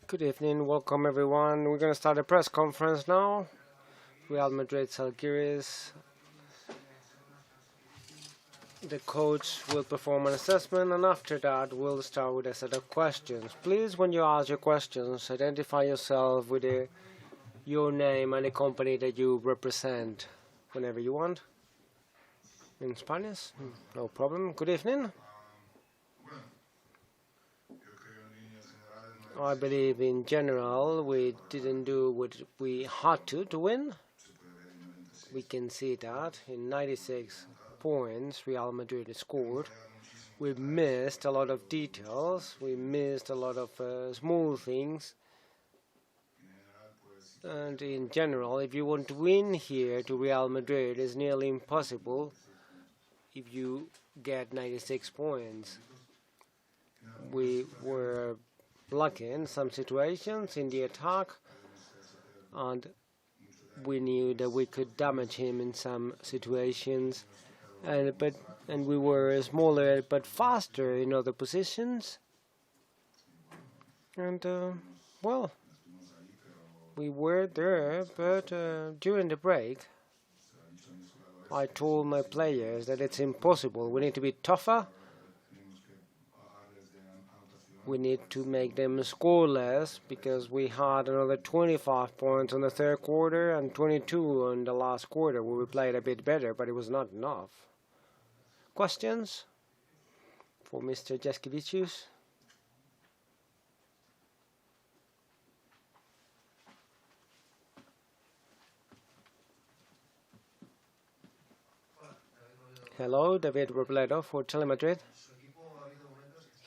Good evening, welcome everyone. We're going to start a press conference now. Real Madrid-Zalgiris. The coach will perform an assessment, and after that we'll start with a set of questions. Please, when you ask your questions, identify yourself with your name and the company that you represent whenever you want. In Spanish? No problem. Good evening. I believe in general we didn't do what we had to win. We can see that in 96 points Real Madrid scored. We missed a lot of details. We missed a lot of small things. And in general, if you want to win here to Real Madrid, it's nearly impossible if you get 96 points. We were lucky in some situations in the attack, and we knew that we could damage him in some situations, and we were smaller but faster in other positions. And well, we were there, but during the break, I told my players that it's impossible. We need to be tougher. We need to make them score less, because we had another 25 points in the third quarter and 22 in the last quarter, where we played a bit better, but it was not enough. Questions for Mr. Jaskevicius? Hello, David Robledo for Telemadrid.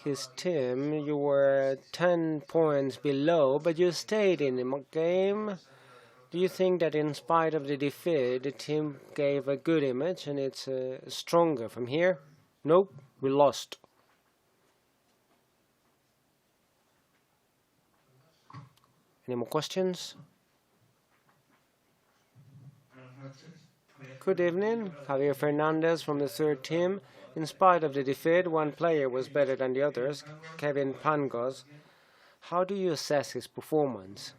His team, you were 10 points below, but you stayed in the game. Do you think that in spite of the defeat, the team gave a good image and it's stronger from here? Nope, we lost. Any more questions? Good evening, Javier Fernandez from the third team. In spite of the defeat, one player was better than the others, Kevin Pangos. How do you assess his performance?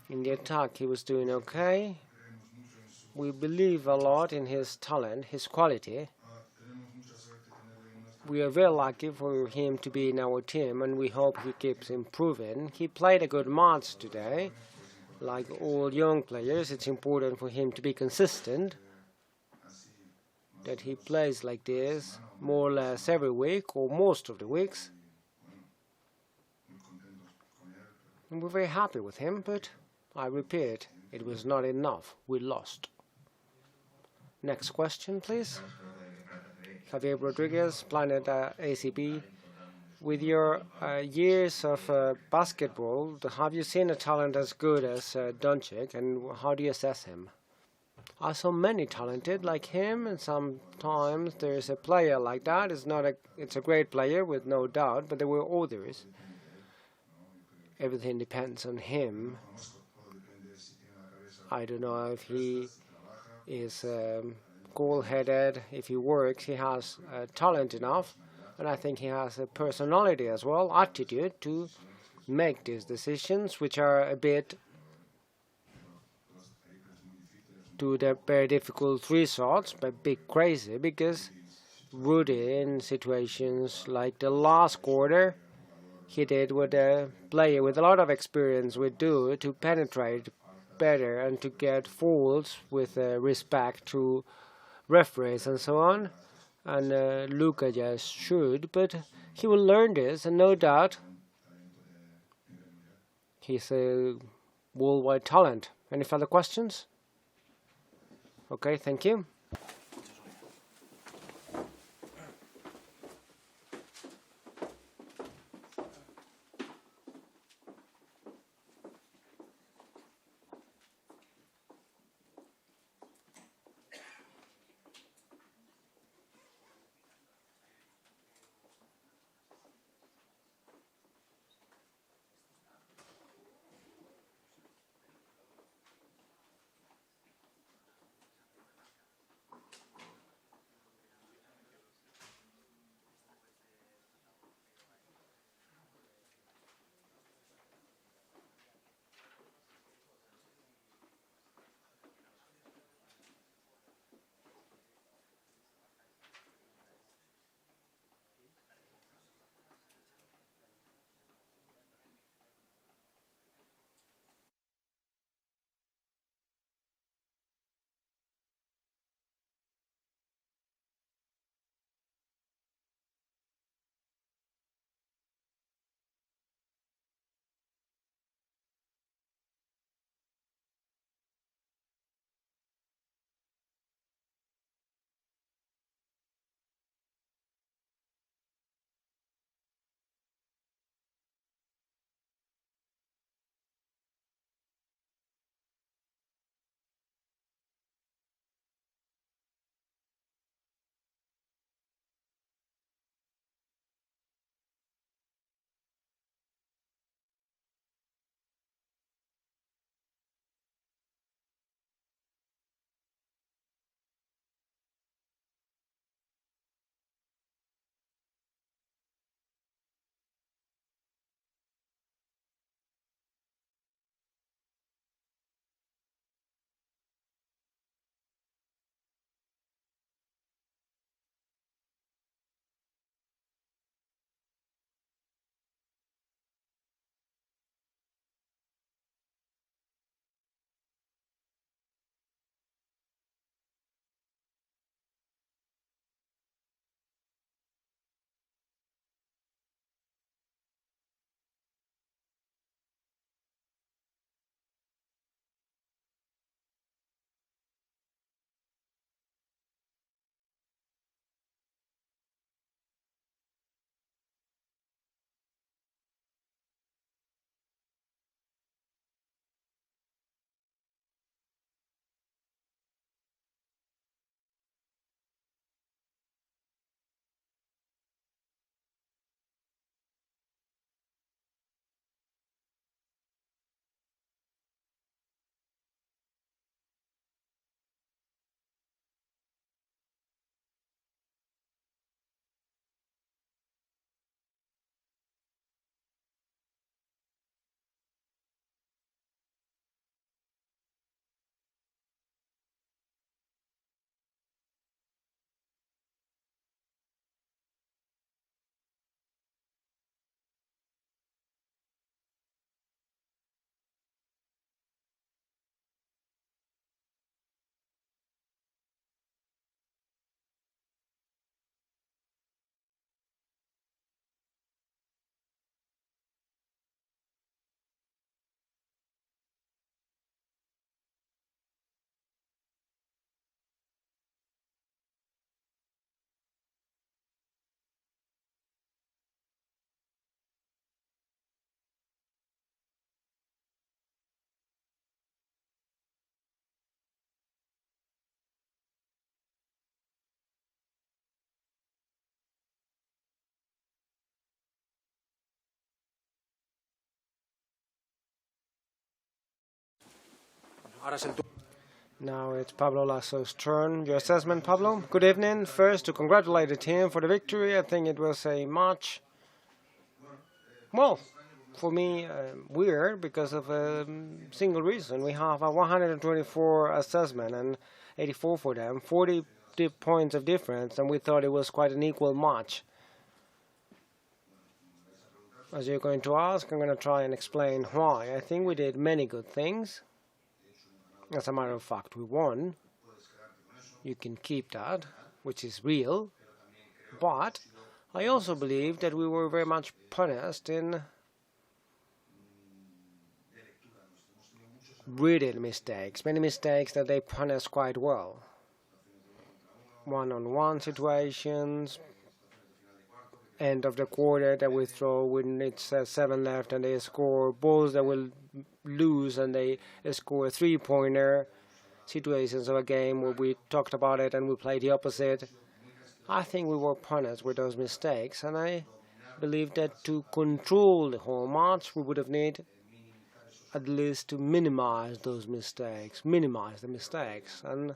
In the attack, he was doing okay. We believe a lot in his talent, his quality. We are very lucky for him to be in our team, and we hope he keeps improving. He played a good match today. Like all young players, it's important for him to be consistent, that he plays like this more or less every week or most of the weeks. And we're very happy with him, but I repeat, it was not enough. We lost. Next question, please. Javier Rodriguez, Planet ACB. With your years of basketball, have you seen a talent as good as Doncic, and how do you assess him? I saw many talented like him, and sometimes there's a player like that. It's a great player with no doubt, but there were others. Everything depends on him. I don't know if he is cool-headed. If he works, he has talent enough, and I think he has a personality as well, attitude to make these decisions, which are a bit to the very difficult results, but bit crazy, because Rudy, in situations like the last quarter, he did what a player with a lot of experience would do to penetrate better and to get fouls with respect to referees and so on. And Luka just should, but he will learn this, and no doubt he's a worldwide talent. Any further questions? Okay, thank you. Now it's Pablo Lasso's turn. Your assessment, Pablo? Good evening. First, to congratulate the team for the victory. I think it was a match, well, for me, weird because of a single reason. We have a 124 assessment and 84 for them, 40 points of difference, and we thought it was quite an equal match. As you're going to ask, I'm going to try and explain why. I think we did many good things. As a matter of fact, we won. You can keep that, which is real. But I also believe that we were very much punished in reading mistakes, many mistakes that they punished quite well. One-on-one situations, end of the quarter that we throw when it's 7 left and they score balls that will lose and they score a three-pointer, situations of a game where we talked about it and we played the opposite. I think we were punished with those mistakes, and I believe that to control the whole match we would have needed at least to minimize those mistakes, minimize the mistakes, and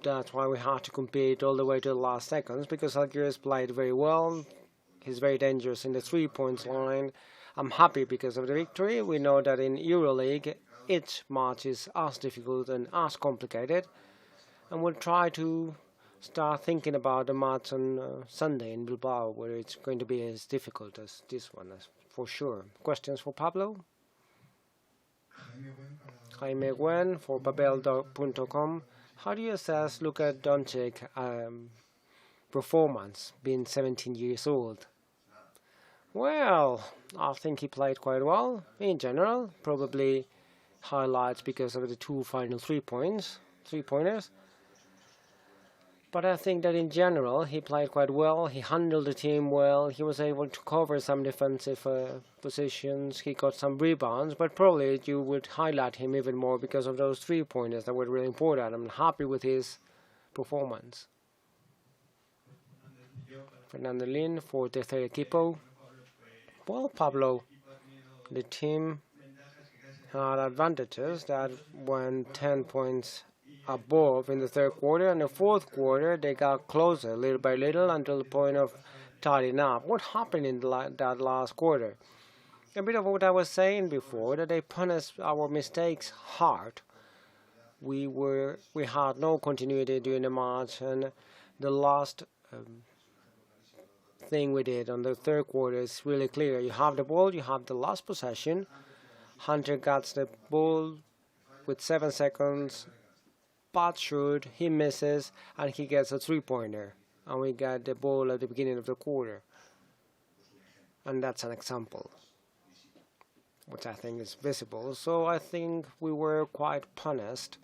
that's why we had to compete all the way to the last seconds, because Zalgiris played very well. He's very dangerous in the 3-point line. I'm happy because of the victory. We know that in EuroLeague each match is as difficult and as complicated, and we'll try to start thinking about the match on Sunday in Bilbao, where it's going to be as difficult as this one, for sure. Questions for Pablo? Jaime Gwen for papel.com. How do you assess Luka Doncic performance, being 17 years old? Well, I think he played quite well in general. Probably highlights because of the two final 3-pointers. But I think that in general he played quite well. He handled the team well. He was able to cover some defensive positions. He got some rebounds, but probably you would highlight him even more because of those 3-pointers that were really important. I'm happy with his performance. Fernando Lin for Tercer Equipo. Well, Pablo, the team had advantages that went 10 points above in the third quarter, and the fourth quarter they got closer little by little until the point of tidying up. What happened in that last quarter? A bit of what I was saying before, that they punished our mistakes hard. We had no continuity during the match, and the last thing we did on the third quarter is really clear. You have the ball, you have the last possession. Hunter gets the ball with 7 seconds. Bad shoot, he misses, and he gets a 3-pointer. And we got the ball at the beginning of the quarter. And that's an example, which I think is visible. So I think we were quite punished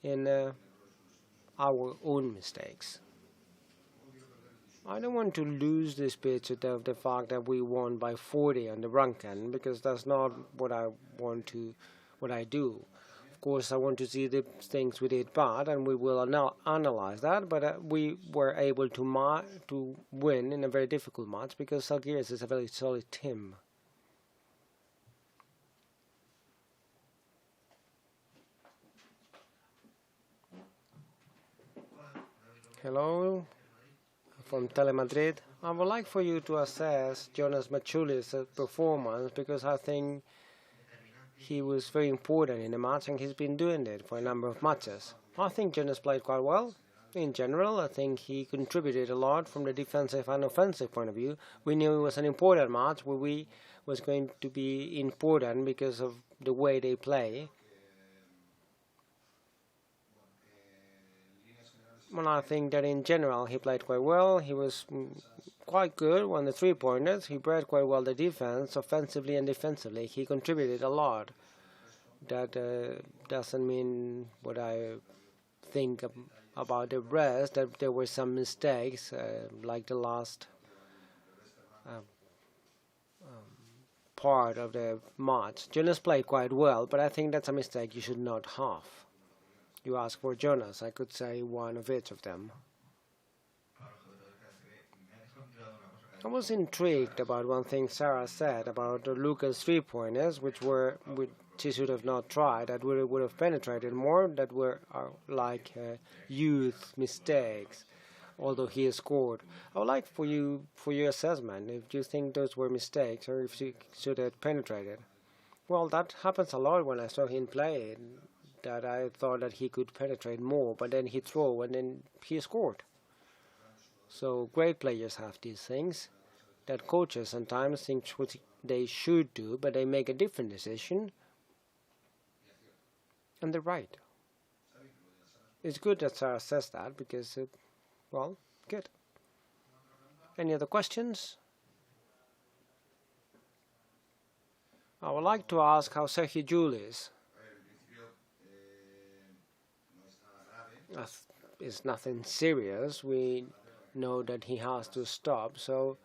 in our own mistakes. I don't want to lose this pitch of the fact that we won by 40 on the ranking, because that's not what I do. Of course, I want to see the things we did bad, and we will now analyze that. But we were able to win in a very difficult match because Zalgiris is a very solid team. Hello, from Telemadrid. I would like for you to assess Jonas Machuli's performance, because I think he was very important in the match, and he's been doing it for a number of matches. I think Jonas played quite well. In general, I think he contributed a lot from the defensive and offensive point of view. We knew it was an important match where we was going to be important because of the way they play. Well, I think that in general he played quite well. He was quite good on the 3-pointers. He played quite well the defense, offensively and defensively. He contributed a lot. That doesn't mean what I think about the rest, that there were some mistakes, like the last part of the match. Jonas played quite well, but I think that's a mistake you should not have. You ask for Jonas, I could say one of each of them. I was intrigued about one thing Sarah said about Luka's 3-pointers, which he should have not tried, that would have penetrated more, that were like youth mistakes, although he has scored. I would like for your assessment, if you think those were mistakes or if he should have penetrated. Well, that happens a lot when I saw him play, that I thought that he could penetrate more, but then he threw and then he scored. So great players have these things that coaches sometimes think what they should do, but they make a different decision, and they're right. It's good that Sarah says that because, well, good. Any other questions? I would like to ask how Sergio Llull is. It's nothing serious. We know that he has to stop, so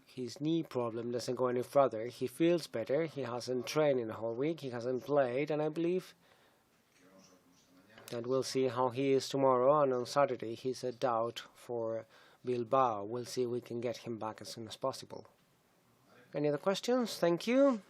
his knee problem doesn't go any further. He feels better. He hasn't trained in a whole week. He hasn't played, and I believe that we'll see how he is tomorrow. And on Saturday, he's a doubt for Bilbao. We'll see if we can get him back as soon as possible. Any other questions? Thank you.